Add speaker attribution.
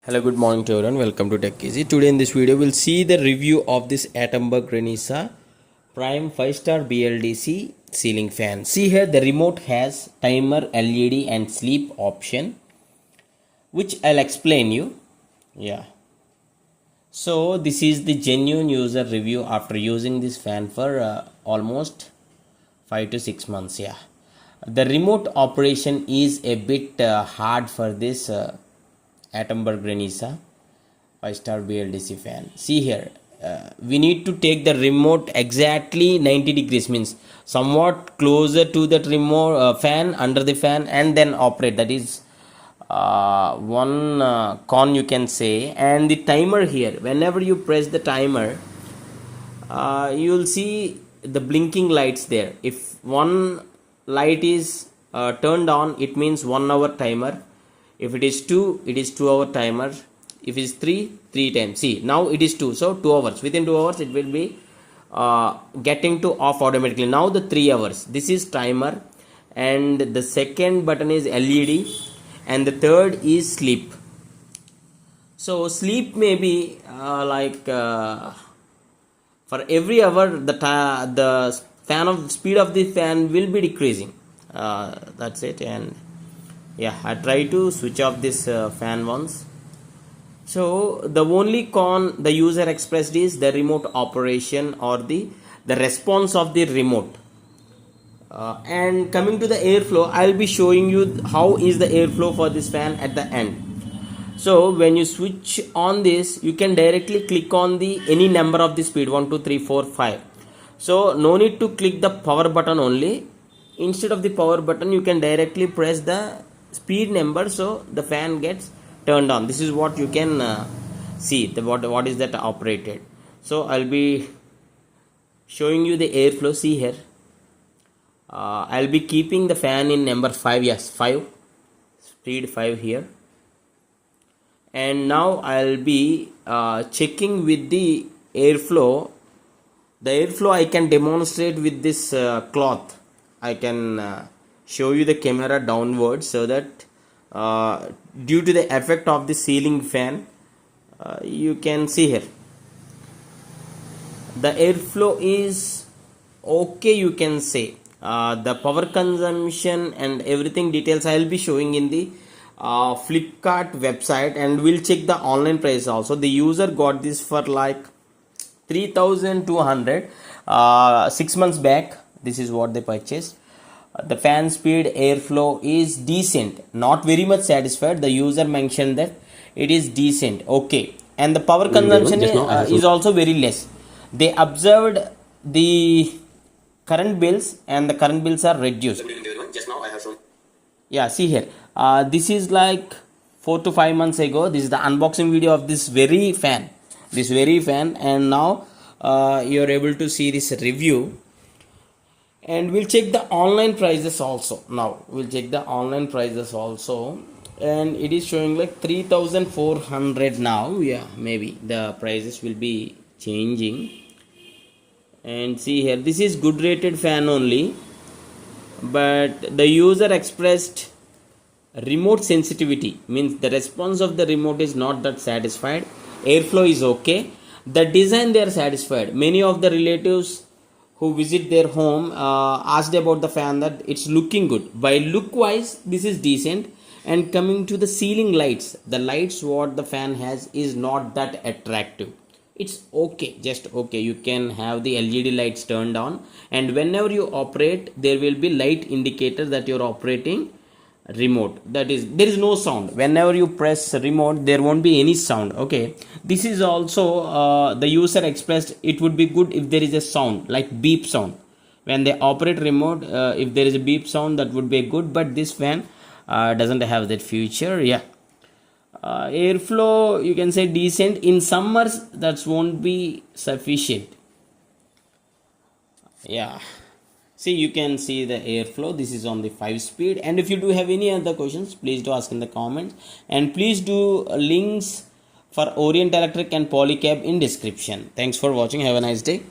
Speaker 1: Hello, good morning to everyone. Welcome to Tech Easy. Today in this video, we'll see the review of this Atomberg Renesa Prime 5-star BLDC ceiling fan. See here, the remote has timer, LED and sleep option, which I'll explain you. Yeah. So this is the genuine user review after using this fan for almost 5 to 6 months. Yeah. The remote operation is a bit hard for this Atomberg Renesa 5-star BLDC fan. See here, we need to take the remote exactly 90 degrees, means somewhat closer to that remote fan, under the fan, and then operate. That is one con you can say. And the timer here, whenever you press the timer, you will see the blinking lights there. If one light is turned on, it means 1 hour timer. If it is 2, it is 2 hour timer. If it is 3, 3 times. See, now it is 2, so 2 hours. Within 2 hours, it will be getting to off automatically. Now the 3 hours. This is timer, and the second button is LED, and the third is sleep. So sleep may be for every hour the speed of the fan will be decreasing. That's it. And yeah, I try to switch off this fan once. So the only con the user expressed is the remote operation or the response of the remote. And coming to the airflow, I'll be showing you how is the airflow for this fan at the end. So when you switch on this, you can directly click on the any number of the speed, 1 2 3 4 5. So no need to click the power button only. Instead of the power button, you can directly press the speed number, so the fan gets turned on. This is what you can see, what is that operated. So I'll be showing you the airflow. See here, I'll be keeping the fan in number 5. Yes, 5, speed 5 here. And now I'll be checking with the airflow. The airflow I can demonstrate with this cloth. I can show you the camera downwards, so that due to the effect of the ceiling fan, you can see here the airflow is okay, you can say. The power consumption and everything details I will be showing in the Flipkart website, and we'll check the online price also. The user got this for like 3,200 6 months back. This is what they purchased. The fan speed, airflow is decent, not very much satisfied. The user mentioned that it is decent, okay. And the power consumption is also very less. They observed the current bills, and the current bills are reduced.
Speaker 2: Just now I have some.
Speaker 1: Yeah, see here, this is like 4 to 5 months ago. This is the unboxing video of this very fan, and now you're able to see this review. And we'll check the online prices also. Now we'll check the online prices also, and it is showing like 3,400 now. Yeah, maybe the prices will be changing. And see here, this is good rated fan only, but the user expressed remote sensitivity, means the response of the remote is not that satisfied. Airflow is okay. The design they are satisfied. Many of the relatives who visit their home asked about the fan, that it's looking good. By look wise, this is decent. And coming to the ceiling lights, the lights what the fan has is not that attractive. It's okay, just okay. You can have the LED lights turned on, and whenever you operate, there will be light indicator that you're operating remote. That is, there is no sound. Whenever you press remote, there won't be any sound, okay. This is also the user expressed it would be good if there is a sound like beep sound when they operate remote. If there is a beep sound, that would be good, but this fan doesn't have that feature. Yeah. Airflow, you can say decent. In summers, that won't be sufficient. Yeah. See, you can see the airflow. This is on the 5 speed. And if you do have any other questions, please do ask in the comments. And please do links for Orient Electric and Polycab in description. Thanks for watching. Have a nice day.